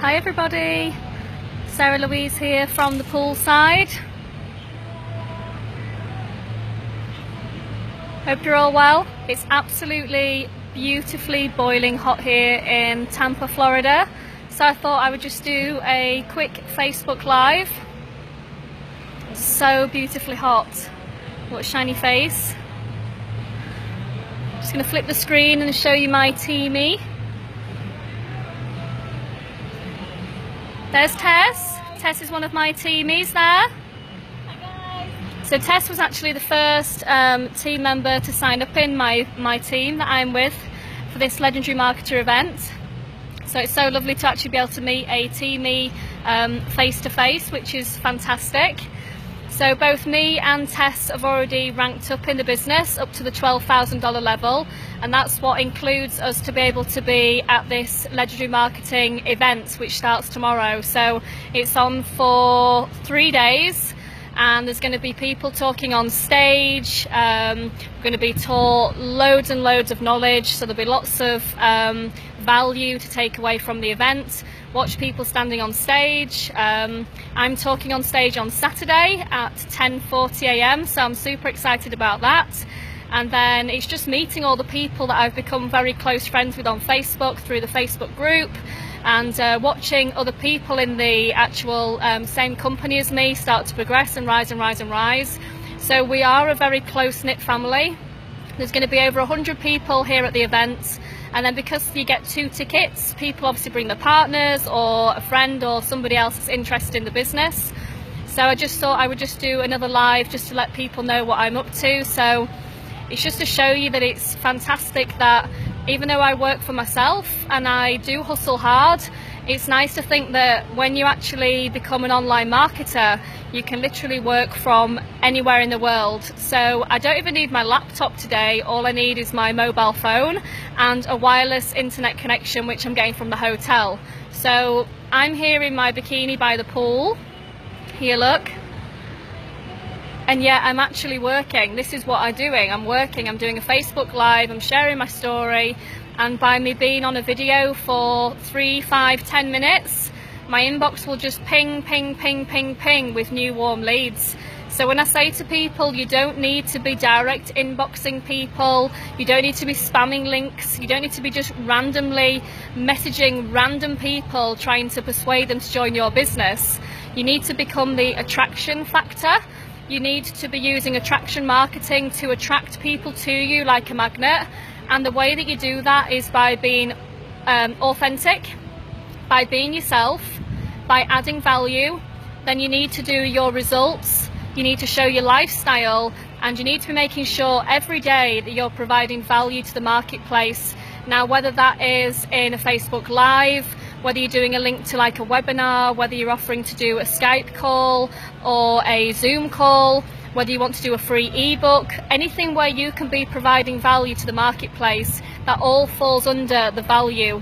Hi everybody, Louise here from the poolside. Hope you're all well. It's absolutely beautifully boiling hot here in Tampa, Florida. So I thought I would just do a quick Facebook Live. So beautifully hot. What a shiny face. Just going to flip the screen and show you my teamie. There's Tess. Tess is one of my teamies there. Hi guys. So Tess was actually the first team member to sign up in my team that I'm with for this Legendary Marketer event. So it's so lovely to actually be able to meet a teamie face to face, which is fantastic. So both me and Tess have already ranked up in the business up to the $12,000 level, and that's what includes us to be able to be at this Legendary Marketing event, which starts tomorrow. So it's on for 3 days, and there's going to be people talking on stage. We're going to be taught loads and loads of knowledge, so there'll be lots of value to take away from the event. Watch people standing on stage. I'm talking on stage on Saturday at 10:40 a.m, so I'm super excited about that. And then it's just meeting all the people that I've become very close friends with on Facebook through the Facebook group, and watching other people in the actual same company as me start to progress and rise and rise and rise. So we are a very close-knit family. There's going to be over 100 people here at the event. And then because you get 2 tickets, people obviously bring their partners or a friend or somebody else that's interested in the business. So I just thought I would just do another live just to let people know what I'm up to. So it's just to show you that it's fantastic that even though I work for myself and I do hustle hard, it's nice to think that when you actually become an online marketer, you can literally work from anywhere in the world. So I don't even need my laptop today. All I need is my mobile phone and a wireless internet connection, which I'm getting from the hotel. So I'm here in my bikini by the pool. Here, look. And yeah, I'm actually working. This is what I'm doing. I'm working. I'm doing a Facebook Live. I'm sharing my story. And by me being on a video for 3, 5, 10 minutes, my inbox will just ping, ping, ping, ping, ping with new warm leads. So when I say to people, you don't need to be direct inboxing people, you don't need to be spamming links, you don't need to be just randomly messaging random people trying to persuade them to join your business. You need to become the attraction factor. You need to be using attraction marketing to attract people to you like a magnet. And the way that you do that is by being authentic, by being yourself, by adding value. Then you need to do your results, you need to show your lifestyle, and you need to be making sure every day that you're providing value to the marketplace. Now, whether that is in a Facebook Live, whether you're doing a link to like a webinar, whether you're offering to do a Skype call or a Zoom call, whether you want to do a free ebook, anything where you can be providing value to the marketplace, that all falls under the value.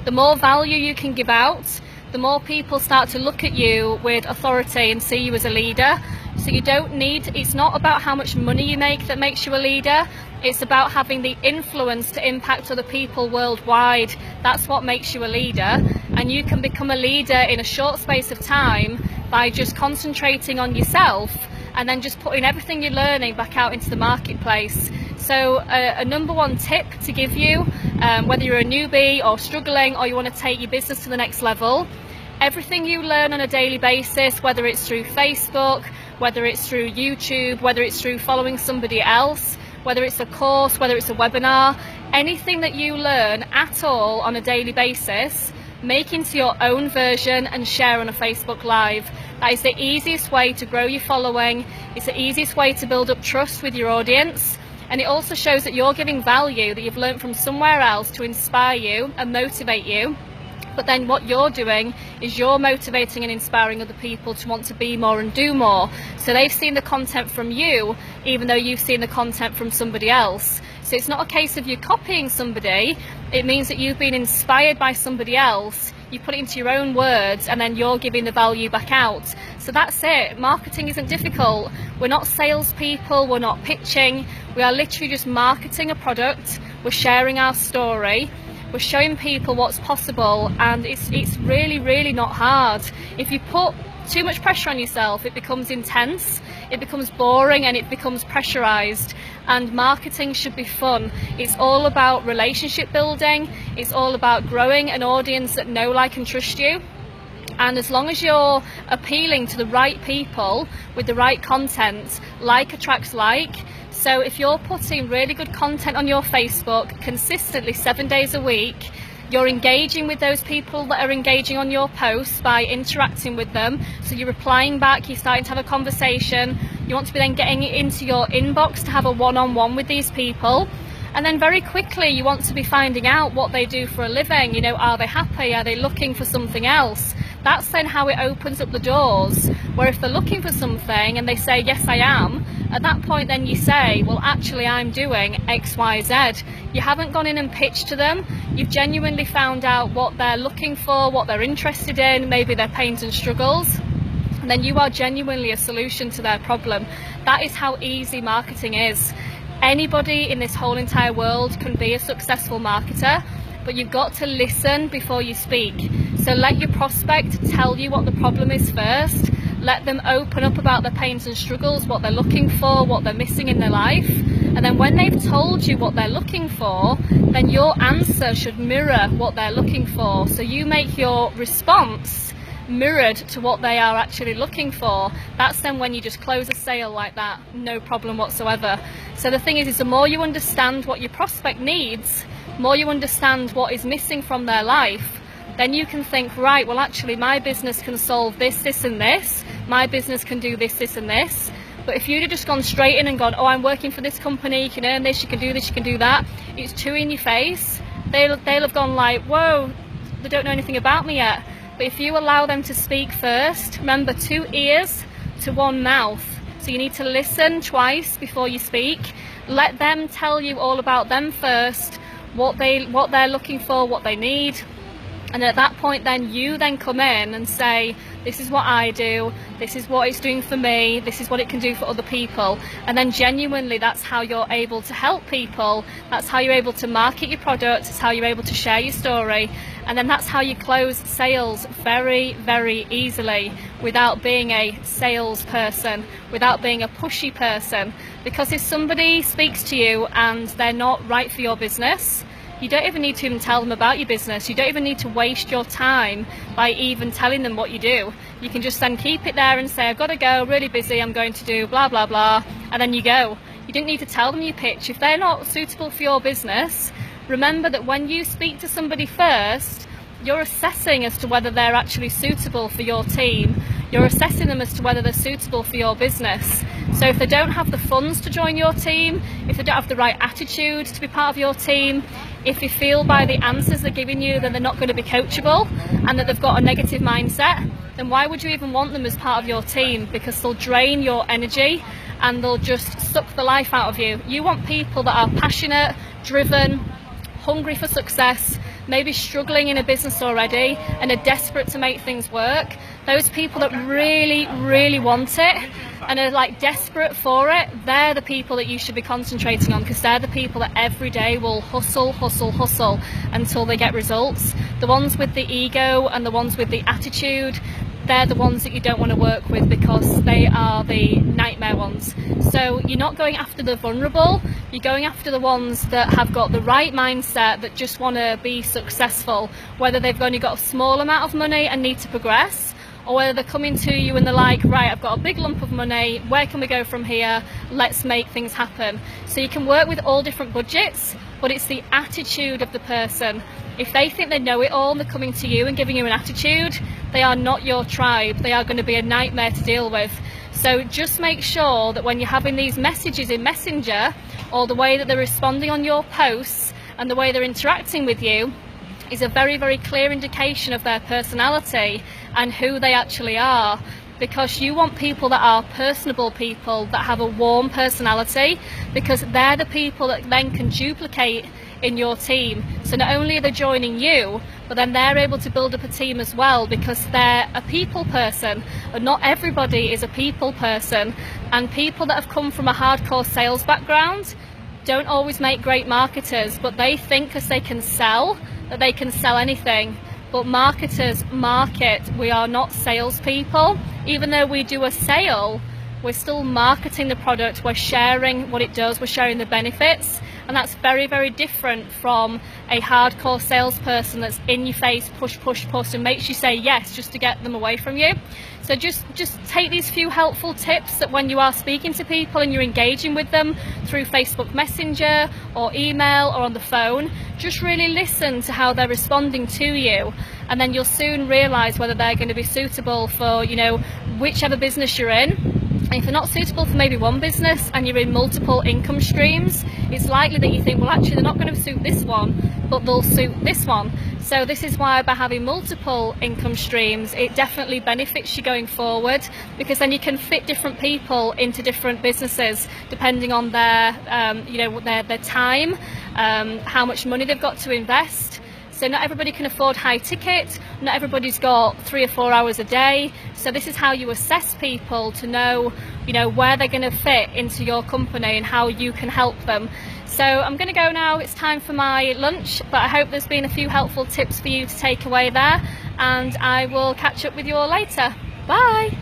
The more value you can give out, the more people start to look at you with authority and see you as a leader. So you don't need, it's not about how much money you make that makes you a leader. It's about having the influence to impact other people worldwide. That's what makes you a leader. And you can become a leader in a short space of time by just concentrating on yourself and then just putting everything you're learning back out into the marketplace. So a number one tip to give you, whether you're a newbie or struggling or you want to take your business to the next level, everything you learn on a daily basis, whether it's through Facebook, whether it's through YouTube, whether it's through following somebody else, whether it's a course, whether it's a webinar, anything that you learn at all on a daily basis, make into your own version and share on a Facebook Live. That is the easiest way to grow your following. It's the easiest way to build up trust with your audience. And it also shows that you're giving value that you've learned from somewhere else to inspire you and motivate you. But then what you're doing is you're motivating and inspiring other people to want to be more and do more. So they've seen the content from you, even though you've seen the content from somebody else. So it's not a case of you copying somebody. It means that you've been inspired by somebody else, you put it into your own words, and then you're giving the value back out. So that's it. Marketing isn't difficult. We're not salespeople, we're not pitching. We are literally just marketing a product. We're sharing our story. We're showing people what's possible, and it's really, really not hard. If you put too much pressure on yourself, it becomes intense, it becomes boring, and it becomes pressurized. And marketing should be fun. It's all about relationship building. It's all about growing an audience that know, like, and trust you. And as long as you're appealing to the right people with the right content, like attracts like. So if you're putting really good content on your Facebook consistently 7 days a week, you're engaging with those people that are engaging on your posts by interacting with them. So you're replying back, you're starting to have a conversation. You want to be then getting it into your inbox to have a one-on-one with these people. And then very quickly you want to be finding out what they do for a living. You know, are they happy? Are they looking for something else? That's then how it opens up the doors, where if they're looking for something and they say, yes, I am, at that point then you say, well, actually I'm doing X, Y, Z. You haven't gone in and pitched to them. You've genuinely found out what they're looking for, what they're interested in, maybe their pains and struggles. And then you are genuinely a solution to their problem. That is how easy marketing is. Anybody in this whole entire world can be a successful marketer, but you've got to listen before you speak. So let your prospect tell you what the problem is first. Let them open up about their pains and struggles, what they're looking for, what they're missing in their life. And then when they've told you what they're looking for, then your answer should mirror what they're looking for. So you make your response mirrored to what they are actually looking for. That's then when you just close a sale like that, no problem whatsoever. So the thing is the more you understand what your prospect needs, more you understand what is missing from their life, then you can think, right, well actually my business can solve this, this and this, my business can do this, this and this. But if you'd have just gone straight in and gone, oh, I'm working for this company, you can earn this, you can do this, you can do that, it's too in your face, they'll have gone like, whoa, they don't know anything about me yet. But if you allow them to speak first, remember, 2 ears to 1 mouth. So you need to listen twice before you speak. Let them tell you all about them first, what they're looking for, what they need. And at that point then you then come in and say, this is what I do, this is what it's doing for me, this is what it can do for other people. And then genuinely that's how you're able to help people, that's how you're able to market your product, it's how you're able to share your story. And then that's how you close sales very, very easily without being a salesperson, without being a pushy person. Because if somebody speaks to you and they're not right for your business, you don't even need to even tell them about your business. You don't even need to waste your time by even telling them what you do. You can just then keep it there and say, I've got to go, really busy, I'm going to do blah, blah, blah, and then you go. You didn't need to tell them your pitch. If they're not suitable for your business, remember that when you speak to somebody first, you're assessing as to whether they're actually suitable for your team. You're assessing them as to whether they're suitable for your business. So if they don't have the funds to join your team, if they don't have the right attitude to be part of your team, if you feel by the answers they're giving you that they're not going to be coachable and that they've got a negative mindset, then why would you even want them as part of your team? Because they'll drain your energy and they'll just suck the life out of you. You want people that are passionate, driven, hungry for success, maybe struggling in a business already and are desperate to make things work. Those people that really, really want it and are like desperate for it, they're the people that you should be concentrating on, because they're the people that every day will hustle, hustle, hustle until they get results. The ones with the ego and the ones with the attitude, they're the ones that you don't want to work with, because they are the nightmare ones. So you're not going after the vulnerable, you're going after the ones that have got the right mindset, that just want to be successful, whether they've only got a small amount of money and need to progress, or whether they're coming to you and they're like, right, I've got a big lump of money, where can we go from here, let's make things happen. So you can work with all different budgets, but it's the attitude of the person. If they think they know it all and they're coming to you and giving you an attitude, they are not your tribe. They are going to be a nightmare to deal with. So just make sure that when you're having these messages in Messenger, or the way that they're responding on your posts and the way they're interacting with you, is a very, very clear indication of their personality and who they actually are. Because you want people that are personable people, that have a warm personality, because they're the people that then can duplicate in your team. So not only are they joining you, but then they're able to build up a team as well, because they're a people person, and not everybody is a people person. And people that have come from a hardcore sales background, don't always make great marketers, but they think because they can sell that they can sell anything. But marketers market. We are not salespeople. Even though we do a sale, we're still marketing the product, we're sharing what it does, we're sharing the benefits, and that's very, very different from a hardcore salesperson that's in your face, push, push, push, and makes you say yes just to get them away from you. So just take these few helpful tips that when you are speaking to people and you're engaging with them through Facebook Messenger or email or on the phone, just really listen to how they're responding to you, and then you'll soon realise whether they're going to be suitable for, you know, whichever business you're in. And if they're not suitable for maybe one business and you're in multiple income streams, it's likely that you think, well, actually they're not going to suit this one, but they'll suit this one. So this is why by having multiple income streams, it definitely benefits you going forward, because then you can fit different people into different businesses depending on their, their time, how much money they've got to invest. So not everybody can afford high ticket, not everybody's got 3 or 4 hours a day. So this is how you assess people to know, you know, where they're going to fit into your company and how you can help them. So I'm going to go now, it's time for my lunch, but I hope there's been a few helpful tips for you to take away there, and I will catch up with you all later. Bye!